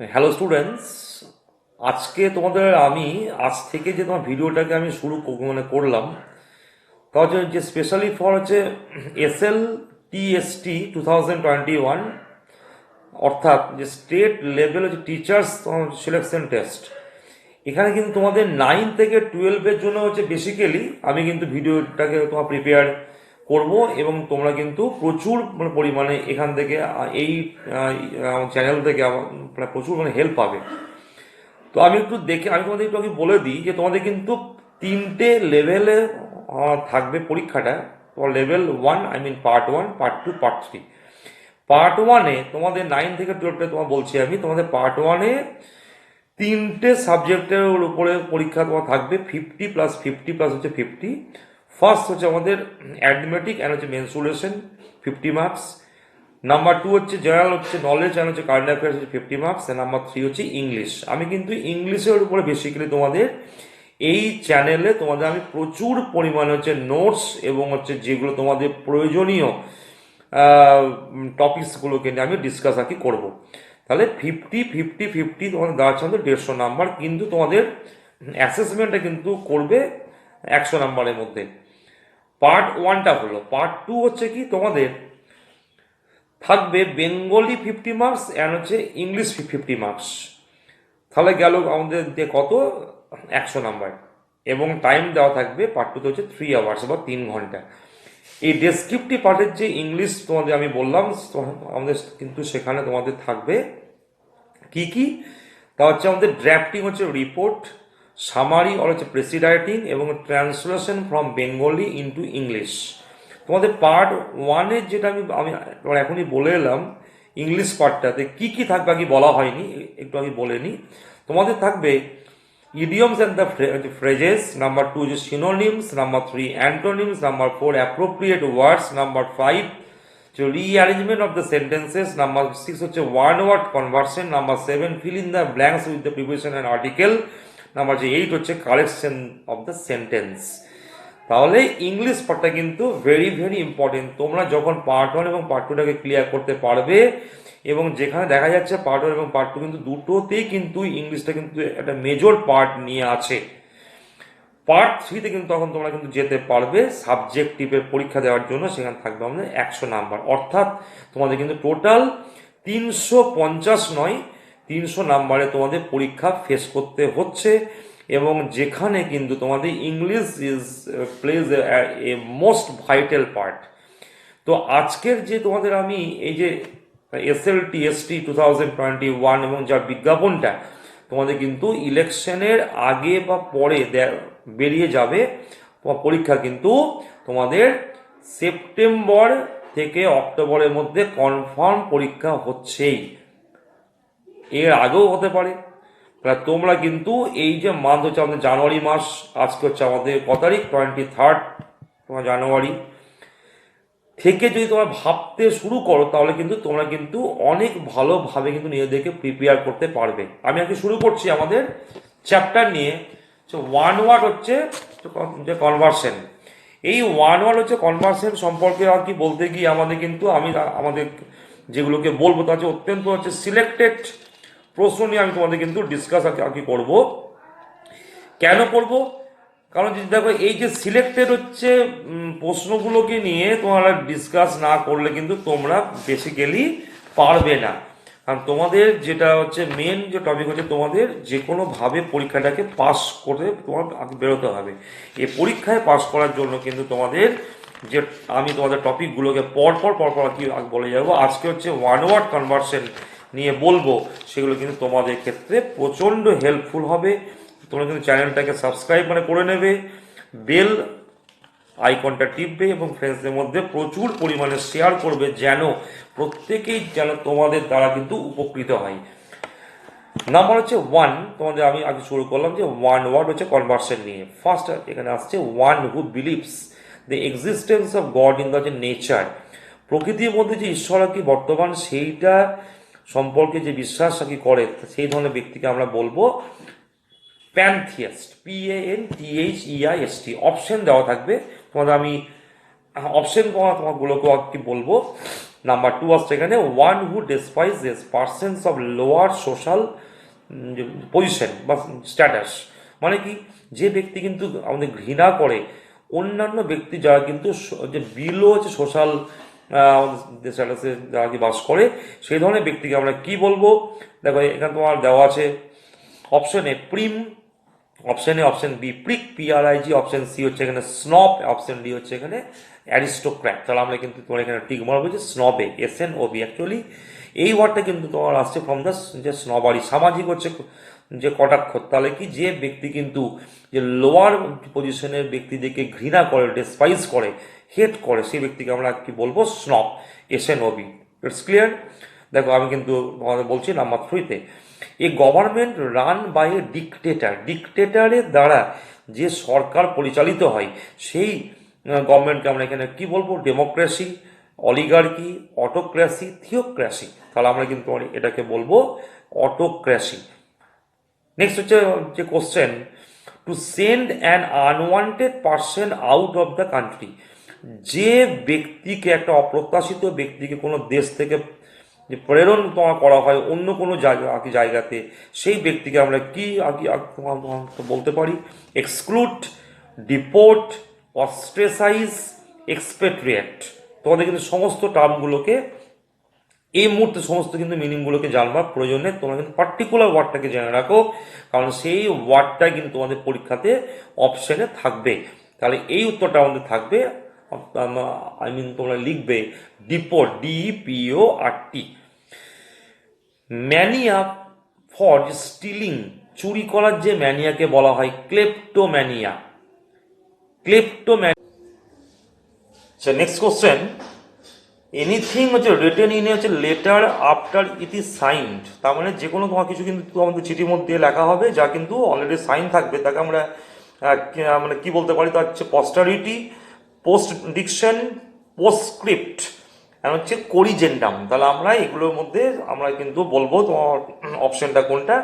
Hello students, আজকে তোমাদের আমি আজ থেকে যে তোমার ভিডিওটাকে আমি শুরু করলাম তা হচ্ছে যে স্পেশালি ফর হচ্ছে SLTST 2021, অর্থাৎ যে স্টেট লেভেল হচ্ছে টিচার্স সিলেকশন টেস্ট। এখানে কিন্তু তোমাদের 9 থেকে 12-এর জন্য হচ্ছে বেসিক্যালি আমি কিন্তু ভিডিওটাকে তোমার প্রিপেয়ার করব, এবং তোমরা কিন্তু প্রচুর পরিমাণে এখান থেকে এই চ্যানেল থেকে প্রচুর হেল্প পাবে। তো আমি একটু দেখে আমি তোমাদের একটু আগে বলে দিই যে তোমাদের কিন্তু 3টে লেভেলে থাকবে পরীক্ষাটা। তোমার level 1, part 1, part 2, part 3। Part 1-এ তোমাদের 9 থেকে 12-টা তোমার বলছি আমি, তোমাদের পার্ট 1-এ 3টে সাবজেক্টের উপরে পরীক্ষা তোমার থাকবে, 50+50 হচ্ছে 50। ফার্স্ট হচ্ছে আমাদের অ্যারিথমেটিক অ্যান্ড হচ্ছে মেনসুরেশন, 50 মার্কস। নাম্বার 2 হচ্ছে জেনারেল হচ্ছে নলেজ অ্যান্ড হচ্ছে কারেন্ট অ্যাফেয়ার্স, হচ্ছে 50 মার্কস। নাম্বার 3 হচ্ছে ইংলিশ। আমি কিন্তু ইংলিশের উপরে বেসিক্যালি তোমাদের এই চ্যানেলে তোমাদের আমি প্রচুর পরিমাণে হচ্ছে নোটস এবং হচ্ছে যেগুলো তোমাদের প্রয়োজনীয় টপিকসগুলোকে নিয়ে আমি ডিসকাস আর কি করবো। তাহলে 50-50-50 তোমাদের দাঁড়াচ্ছে আমাদের 150 নাম্বার, কিন্তু তোমাদের অ্যাসেসমেন্টটা কিন্তু করবে 100 নাম্বারের মধ্যে। পার্ট 1টা হলো। পার্ট 2 হচ্ছে কি তোমাদের থাকবে বেঙ্গলি 50 মার্কস অ্যান্ড হচ্ছে ইংলিশ 50 মার্কস। তাহলে গেল আমাদের যে কত 100 নাম্বার, এবং টাইম দেওয়া থাকবে পার্ট 2-তে হচ্ছে 3 আওয়ার্স বা 3 ঘন্টা। এই ডেসক্রিপটিভ পার্টের যে ইংলিশ তোমাদের আমি বললাম, আমাদের কিন্তু সেখানে তোমাদের থাকবে কি কি, তা হচ্ছে আমাদের ড্রাফটিং হচ্ছে রিপোর্ট, সামারি আর হচ্ছে প্রেসি রাইটিং, এবং translation from Bengali into English. তোমাদের পার্ট 1-এর যেটা আমি আমি এখনই বলে এলাম, ইংলিশ পার্টটাতে কি কি থাকবে আগে বলা হয়নি, একটু আগে বলে নিই। তোমাদের থাকবে idioms and the phrases, number 2 is synonyms, number 3 antonyms, number 4 appropriate words, number 5 so rearrangement of the sentences, number 6 হচ্ছে one word conversion, number 7 fill in the blanks with the preposition and article, number 8 হচ্ছে correction of the sentence। তাহলে English পার্টটা কিন্তু very very important. তোমরা যখন part 1 এবং part 2টাকে clear করতে পারবে, এবং যেখানে দেখা যাচ্ছে পার্ট 1 এবং পার্ট 2 কিন্তু দুটোতেই কিন্তু ইংলিশটা কিন্তু একটা মেজর পার্ট নিয়ে আছে, পার্ট 3-তে কিন্তু তখন তোমরা কিন্তু যেতে পারবে সাবজেক্টিভের পরীক্ষা দেওয়ার জন্য। সেখানে থাকবে আমাদের 100 নাম্বার, অর্থাৎ তোমাদের কিন্তু টোটাল 350 নয়, 300 নাম্বারে তোমাদের পরীক্ষা ফেস করতে হচ্ছে, এবং যেখানে কিন্তু তোমাদের English is plays a most vital part. তো আজকের যে তোমাদের আমি এই যে SLTST 2021 এবং যার বিজ্ঞাপনটা তোমাদের কিন্তু ইলেকশনের আগে বা পরে বেরিয়ে যাবে, তোমার পরীক্ষা কিন্তু তোমাদের সেপ্টেম্বর থেকে অক্টোবরের মধ্যে কনফার্ম পরীক্ষা হচ্ছেই, এর আগেও হতে পারে। তোমরা কিন্তু এই যে মান্থ হচ্ছে আমাদের জানুয়ারি মাস, আজকে হচ্ছে আমাদের কত তারিখ, 23 তোমার জানুয়ারি থেকে যদি তোমরা ভাবতে শুরু করো, তাহলে কিন্তু তোমরা কিন্তু অনেক ভালোভাবে কিন্তু নিজেদেরকে প্রিপেয়ার করতে পারবে। আমি আজকে শুরু করছি আমাদের চ্যাপ্টার নিয়ে। ওয়ান ওয়ার্ড হচ্ছে যে কনভার্সন। এই ওয়ান ওয়ার্ড হচ্ছে কনভার্সন সম্পর্কে আর কি বলতে গিয়ে আমাদের কিন্তু আমাদের যেগুলোকে বলবো তা হচ্ছে অত্যন্ত হচ্ছে সিলেক্টেড প্রশ্ন নিয়ে আমি তোমাদের কিন্তু ডিসকাস আর কি করবো। কেন করব? কারণ যদি দেখো এই যে সিলেক্টেড হচ্ছে প্রশ্নগুলোকে নিয়ে তোমরা ডিসকাস না করলে কিন্তু তোমরা বেসিক্যালি পারবে না। কারণ তোমাদের যেটা হচ্ছে মেন যে টপিক হচ্ছে তোমাদের যে কোনোভাবে পরীক্ষাটাকে পাস করে তোমার বেরোতে হবে। এই পরীক্ষায় পাস করার জন্য কিন্তু তোমাদের যে আমি তোমাদের টপিকগুলোকে পরপর আর কি বলে যাবো। আজকে হচ্ছে ওয়ান ওয়ার্ড কনভার্সন নিয়ে বলবো, সেগুলো কিন্তু তোমাদের ক্ষেত্রে প্রচণ্ড হেল্পফুল হবে। তোমরা কিন্তু চ্যানেলটাকে সাবস্ক্রাইব করে নেবে, বেল আইকনটা টিপবে, এবং ফ্রেন্ডসদের মধ্যে প্রচুর পরিমাণে শেয়ার করবে, যেন প্রত্যেকেই যেন তোমাদের দ্বারা কিন্তু উপকৃত হয়। নাম্বার হচ্ছে 1, তোমাদের আমি আগে শুরু করলাম যে ওয়ান ওয়ার্ড হচ্ছে কনভার্সন নিয়ে। ফার্স্ট এখানে আসছে one who believes the existence of god in the nature. প্রকৃতির মধ্যে যে ঈশ্বর আর কি বর্তমান, সেইটা সম্পর্কে যে বিশ্বাস আর কি করে, সেই ধরনের ব্যক্তিকে আমরা বলবো প্যানথিয়াস্ট, PANTHEIST। অপশন দেওয়া থাকবে তোমাদের, আমি অপশন তোমাগুলোকে আর কি বলবো। নাম্বার 2 আসছে এখানে one who despises persons of lower social position বা স্ট্যাটাস, মানে কি যে ব্যক্তি কিন্তু আমাদের ঘৃণা করে অন্যান্য ব্যক্তি যারা কিন্তু যে বিলো হচ্ছে সোশ্যাল স্ট্যাটাসে যারা কি বাস করে সেই ধরনের ব্যক্তিকে আমরা কি বলবো। দেখো এখানে তোমার দেওয়া আছে option A prim, option B prig PRIG, option C হচ্ছে এখানে স্নব, অপশন ডি হচ্ছে এখানে অ্যারিস্টোক্র্যাট। তাহলে আমরা কিন্তু তোমার এখানে টিক মারবো যে স্নবে, SNOB। অ্যাকচুয়ালি এই ওয়ার্ডটা কিন্তু তোমার আসছে ফ্রম দ্য যে স্নবারি, সামাজিক হচ্ছে যে কটাক্ষ। তাহলে কি যে ব্যক্তি কিন্তু যে লোয়ার পজিশনের ব্যক্তিদেরকে ঘৃণা করে, ডেসপাইজ করে, হেট করে, সেই ব্যক্তিকে আমরা কি বলবো, স্নব, SNOB। It's clear. দেখো আমি কিন্তু তোমাদের বলছি নাম্বার 3-তে a government run by a dictator, ডিকটেটারের দ্বারা যে সরকার পরিচালিত হয় সেই গভর্নমেন্টকে আমরা এখানে কি বলবো, ডেমোক্রেসি, অলিগার্কি, অটোক্রেসি, থিওক্রেসি। তাহলে আমরা কিন্তু এটাকে বলবো অটোক্রেসি। নেক্সট হচ্ছে যে question, to send an unwanted person out of the country, যে ব্যক্তিকে, একটা অপ্রত্যাশিত ব্যক্তিকে কোনো দেশ থেকে যে প্রেরণ করা হয় অন্য কোনো জায়গাতে, সেই ব্যক্তিকে আমরা কি বলতে পারি, এক্সক্লুড, ডিপোর্ট, অস্ট্রেসাইজ, এক্সপেট্রিয়েট। তোমাদের কিন্তু সমস্ত টার্মগুলোকে এই মুহূর্তে সমস্ত কিন্তু মিনিংগুলোকে জানবার প্রয়োজন নেই, তোমরা কিন্তু পার্টিকুলার ওয়ার্ডটাকে জেনে রাখো, কারণ সেই ওয়ার্ডটা কিন্তু তোমাদের পরীক্ষাতে অপশনে থাকবে। তাহলে এই উত্তরটা আমাদের থাকবে, তোমরা লিখবে deport, DEPORT। Mania for stealing, চুরি করার যে ম্যানিয়াকে বলা হয় ক্লেপ্টোম্যানিয়া, ক্লেপ্টোম্যানিয়া। আচ্ছা নেক্সট কোশ্চেন, এনিথিং হচ্ছে রিটেন ইন হচ্ছে letter after it is signed. তার মানে যে কোনো তোমার কিছু কিন্তু আমাদের চিঠির মধ্যে লেখা হবে যা কিন্তু অলরেডি সাইন থাকবে, তাকে আমরা মানে কি বলতে পারি, তার হচ্ছে পস্টারিটি, পোস্ট ডিকশন, পোস্টস্ক্রিপ্ট, আর হচ্ছে কোরিজেন্ডাম। তাহলে আমরা এগুলোর মধ্যে আমরা কিন্তু বলবো তোমার অপশনটা কোনটা,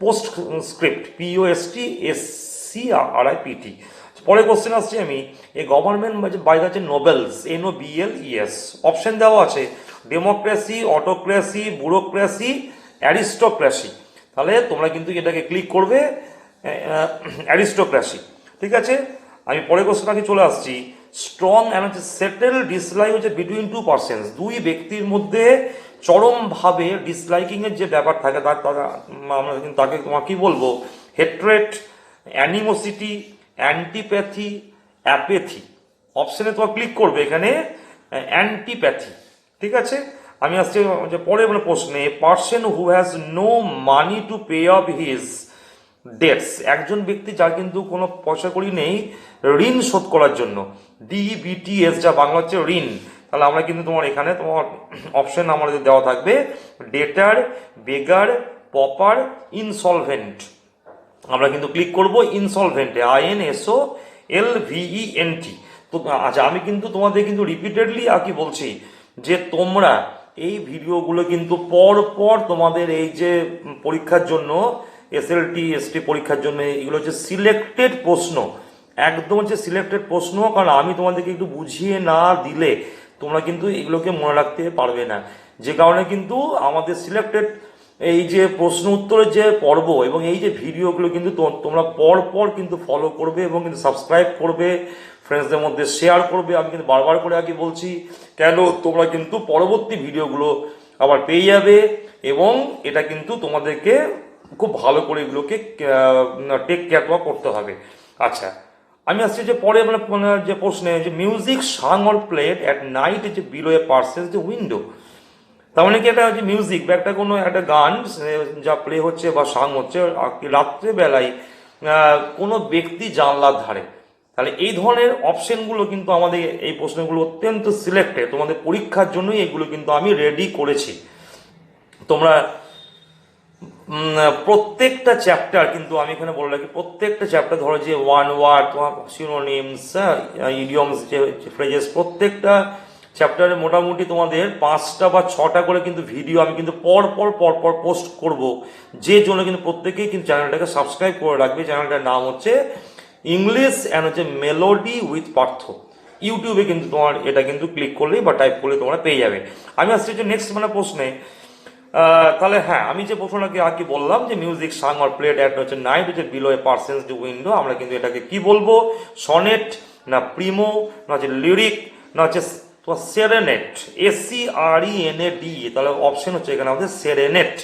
পোস্ট স্ক্রিপ্ট, POSTSCRIPT। পরের কোশ্চেন আসছি আমি, এই government by the nobles, NOBLES। Option দেওয়া আছে ডেমোক্রেসি, অটোক্রেসি, ব্যুরোক্রেসি, অ্যারিস্টোক্রেসি। তাহলে তোমরা কিন্তু এটাকে ক্লিক করবে অ্যারিস্টোক্রেসি। ঠিক আছে, আমি পরের কোশ্চেন আগে চলে আসছি, স্ট্রং অ্যান্ড হচ্ছে সেটেল ডিসলাইক হচ্ছে বিটুইন টু পার্সনস, দুই ব্যক্তির মধ্যে চরমভাবে ডিসলাইকিংয়ের যে ব্যাপার থাকে আমরা কিন্তু তাকে তোমার কি বলবো, হেট্রেট, অ্যানিমোসিটি, অ্যান্টিপ্যাথি, অ্যাপেথি। অপশনে তোমার ক্লিক করবে এখানে অ্যান্টিপ্যাথি। ঠিক আছে, আমি আসছি যে পরে মানে প্রশ্নে, person who has no money to pay of his debts, একজন ব্যক্তি যার কিন্তু কোনো পয়সা কড়ি নেই ঋণ শোধ করার জন্য, DBTS, যা বাংলা হচ্ছে ঋণ। তাহলে আমরা কিন্তু তোমার এখানে তোমার অপশন আমাদের দেওয়া থাকবে ডেটার, বেগার, পপার, ইনসলভেন্ট। আমরা কিন্তু ক্লিক করব ইনসলভেন্টে, INSOLVENT। তো আচ্ছা আমি কিন্তু তোমাদের কিন্তু রিপিটেডলি আর কি বলছি যে তোমরা এই ভিডিওগুলো কিন্তু পর পর তোমাদের এই যে পরীক্ষার জন্য SLT ST পরীক্ষার জন্য এগুলো হচ্ছে সিলেক্টেড প্রশ্ন, একদম হচ্ছে সিলেক্টেড প্রশ্ন, কারণ আমি তোমাদেরকে একটু বুঝিয়ে না দিলে তোমরা কিন্তু এগুলোকে মনে রাখতে পারবে না। যে কারণে কিন্তু আমাদের সিলেক্টেড এই যে প্রশ্ন উত্তরের যে পর্ব এবং এই যে ভিডিওগুলো কিন্তু তোমরা পর পর কিন্তু ফলো করবে এবং কিন্তু সাবস্ক্রাইব করবে, ফ্রেন্ডসদের মধ্যে শেয়ার করবে। আমি কিন্তু বারবার করে আগে বলছি কেন, তোমরা কিন্তু পরবর্তী ভিডিওগুলো আবার পেয়ে যাবে এবং এটা কিন্তু তোমাদেরকে খুব ভালো করে এগুলোকে টেক কেয়ার করতে হবে। আচ্ছা আমি আসছি যে পরে মানে যে প্রশ্নে, যে music sung or played at night যে বিলো এ পার্সেন্স যে উইন্ডো। তার মানে কি একটা যে মিউজিক বা একটা কোনো একটা গান যা প্লে হচ্ছে বা সাং হচ্ছে রাত্রেবেলায় কোনো ব্যক্তি জানলার ধারে। তাহলে এই ধরনের অপশনগুলো কিন্তু আমাদের এই প্রশ্নগুলো অত্যন্ত সিলেক্টেড, তোমাদের পরীক্ষার জন্যই এগুলো কিন্তু আমি রেডি করেছি। তোমরা প্রত্যেকটা চ্যাপ্টার কিন্তু আমি এখানে বলে রাখি, প্রত্যেকটা চ্যাপ্টার ধরো যে ওয়ান ওয়ার্ড তোমার সিনোনিমস, ইডিয়মস, যে ফ্রেজেস, প্রত্যেকটা চ্যাপ্টারে মোটামুটি তোমাদের 5টা বা 6টা করে কিন্তু ভিডিও আমি কিন্তু পর পর পোস্ট করব, যে জন্য কিন্তু প্রত্যেকেই কিন্তু চ্যানেলটাকে সাবস্ক্রাইব করে রাখবে। চ্যানেলটার নাম হচ্ছে ইংলিশ অ্যান্ড হচ্ছে মেলোডি উইথ পার্থ, ইউটিউবে কিন্তু তোমার এটা কিন্তু ক্লিক করলেই বা টাইপ করলে তোমরা পেয়ে যাবে। আমি আসছি যে নেক্সট প্রশ্নে। তাহলে হ্যাঁ, আমি যে প্রশ্নটাকে আর কি বললাম যে music sung or played at হচ্ছে নাইট হচ্ছে below a person's the window, আমরা কিন্তু এটাকে কি বলবো, সনেট না প্রিমো না হচ্ছে লিরিক না হচ্ছে তোমার সেরেনেট, SERENAD, তাহলে অপশন হচ্ছে এখানে আমাদের সেরেনেট।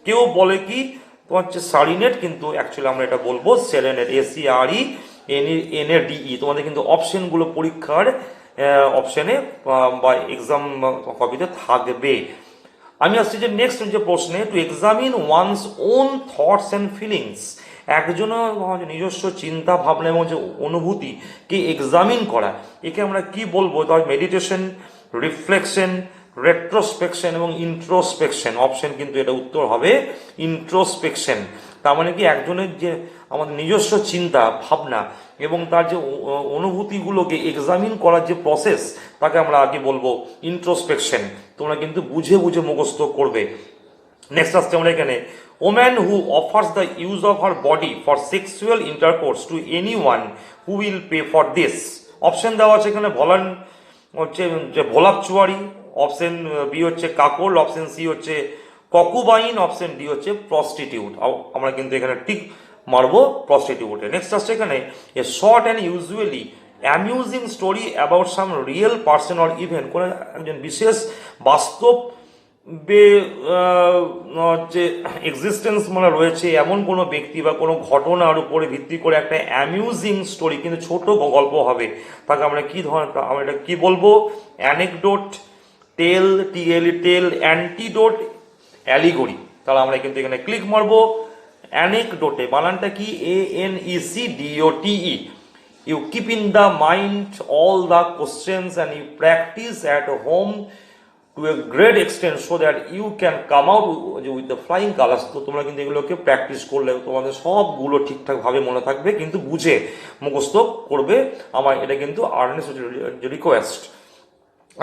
কেউ বলে কি তোমার হচ্ছে সারিনেট, কিন্তু অ্যাকচুয়ালি আমরা এটা বলবো সেরেনেট, SERENADE। তোমাদের কিন্তু অপশনগুলো পরীক্ষার অপশনে বা এক্সাম কপিতে থাকবে। আমি আসছি যে নেক্সট যে প্রশ্নে, to examine one's own thoughts and feelings, একজনের নিজস্ব চিন্তা ভাবনা এবং যে অনুভূতিকে এক্সামিন করা, একে আমরা কি বলবো, তাহলে মেডিটেশন, রিফ্লেকশন, রেট্রোস্পেকশন এবং ইন্ট্রোস্পেকশন। অপশন কিন্তু এটা উত্তর হবে ইন্ট্রোস্পেকশন। তার মানে কি একজনের যে আমাদের নিজস্ব চিন্তা ভাবনা এবং তার যে অনুভূতিগুলোকে এক্সামিন করার যে প্রসেস, তাকে আমরা আগে বলবো ইন্ট্রোস্পেকশন। তোমরা কিন্তু বুঝে বুঝে মুখস্থ করবে। নেক্সট আসছে আমরা এখানে, woman who offers the use of her body for sexual intercourse to any one who will pay for this. Option দেওয়া আছে এখানে, হচ্ছে যে ভোলাপচুয়ারি, অপশন বি হচ্ছে কাকল, অপশন সি হচ্ছে ককুবাইন, অপশন ডি হচ্ছে প্রস্টিটিউট। আমরা কিন্তু এখানে ঠিক মারবো প্রস্টিটিউটে। নেক্সট আসছে এখানে, a short and usually amusing story about some real person or event, কোনো একজন বিশেষ বাস্তব হচ্ছে এক্সিস্টেন্স মানে রয়েছে এমন কোনো ব্যক্তি বা কোনো ঘটনার উপরে ভিত্তি করে একটা অ্যামিউজিং স্টোরি, কিন্তু ছোট গল্প হবে, তাকে আমরা কি ধরনের, আমরা এটা কি বলবো, অ্যানেকডোট, টেল, টেল, অ্যান্টিডোট, অ্যালিগরি। তাহলে আমরা কিন্তু এখানে ক্লিক মারবো অ্যানেকডোটে, বানানটা কি, ANECDOTE। You keep in the mind all the questions and you practice at home to a great extent so that you can come out with the flying colours. তো তোমরা কিন্তু এগুলোকে প্র্যাকটিস করলে তোমাদের সবগুলো ঠিকঠাকভাবে মনে থাকবে, কিন্তু বুঝে মুখস্থ করবে। আমার এটা কিন্তু আর্নেস্ট রিকোয়েস্ট।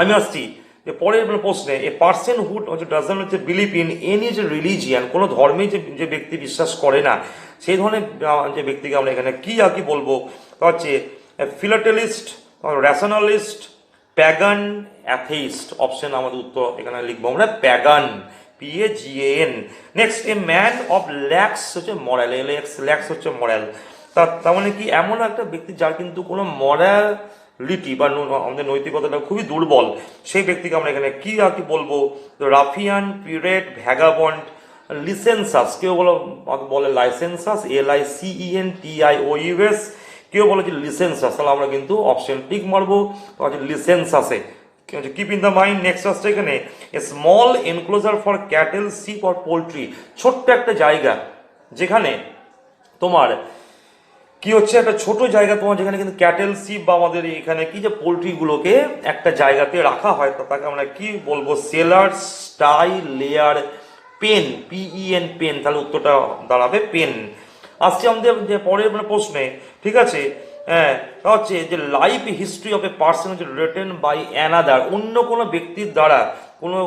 আমি আসছি যে পরের প্রশ্নে, এ পার্সন হু ডাজন্ট হচ্ছে বিলিভ ইন এনি যে রিলিজিয়ান, কোনো ধর্মে যে ব্যক্তি বিশ্বাস করে না, সেই ধরনের যে ব্যক্তিকে আমরা এখানে কি আর কি বলবো, তা হচ্ছে ফিলাটেলিস্ট, র্যাশনালিস্ট, প্যাগান, অ্যাথেইস্ট। অপশন আমাদের উত্তর এখানে লিখবো আমরা pagan, PAGAN। Next, a man of lakhs হচ্ছে মরাল, ল্যাক্স হচ্ছে মরাল। তার মানে কি, এমন একটা ব্যক্তি যার কিন্তু কোনো মরালিটি বা আমাদের নৈতিকতাটা খুবই দুর্বল, সেই ব্যক্তিকে আমরা এখানে কি আর কি বলবো, রাফিয়ান, পিরেট, ভ্যাগাবন্ড, লিসেন্সাস। কেউ বলে লাইসেন্সাস, LICENTIOUS, কেউ বলে যে লিসেন্সাস। তাহলে আমরা কিন্তু অপশন টিক মারবো, লিসেন্সাসে। Keep in the mind. Next আসছে এখানে, a small enclosure for cattle, sheep or poultry, ছোট্ট একটা জায়গা যেখানে তোমার কি হচ্ছে, একটা ছোট জায়গা তোমার যেখানে কিন্তু ক্যাটেল, শিপ বা আমাদের এখানে কি যে পোলট্রিগুলোকে একটা জায়গাতে রাখা হয়, তো তাকে আমরা কি বলবো, cellar, sty, lair, pen, PEN, pen. তাহলে উত্তরটা দাঁড়াবে পেন। আসছে আমাদের যে পরের প্রশ্নে, ঠিক আছে। হ্যাঁ, তা হচ্ছে যে life history of a person হচ্ছে রিটেন বাই অ্যানাদার, অন্য কোনো ব্যক্তির দ্বারা, কোনো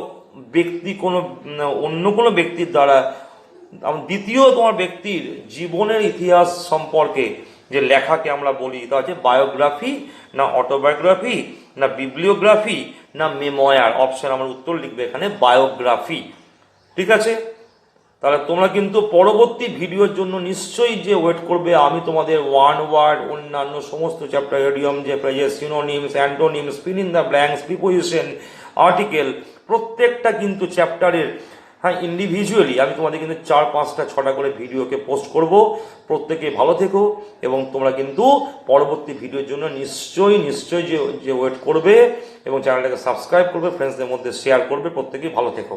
ব্যক্তি কোনো অন্য কোনো ব্যক্তির দ্বারা দ্বিতীয় তোমার ব্যক্তির জীবনের ইতিহাস সম্পর্কে যে লেখাকে আমরা বলি, তা হচ্ছে বায়োগ্রাফি না অটোবায়োগ্রাফি না বিবলিওগ্রাফি না মেমোয়ার। অপশন আমার উত্তর লিখবে এখানে বায়োগ্রাফি। ঠিক আছে, তাহলে তোমরা কিন্তু পরবর্তী ভিডিওর জন্য নিশ্চয়ই যে ওয়েট করবে। আমি তোমাদের ওয়ান ওয়ার্ড অন্যান্য সমস্ত চ্যাপ্টার, ইডিয়ম, যে synonyms, antonyms, fill in the blanks, preposition, article, প্রত্যেকটা কিন্তু চ্যাপ্টারের হ্যাঁ ইন্ডিভিজুয়ালি আমি তোমাদের কিন্তু 4, 5টা, 6টা করে ভিডিওকে পোস্ট করব। প্রত্যেকে ভালো থেকো এবং তোমরা কিন্তু পরবর্তী ভিডিওর জন্য নিশ্চয়ই যে ওয়েট করবে এবং চ্যানেলটাকে সাবস্ক্রাইব করবে, ফ্রেন্ডসদের মধ্যে শেয়ার করবে। প্রত্যেকেই ভালো থেকো।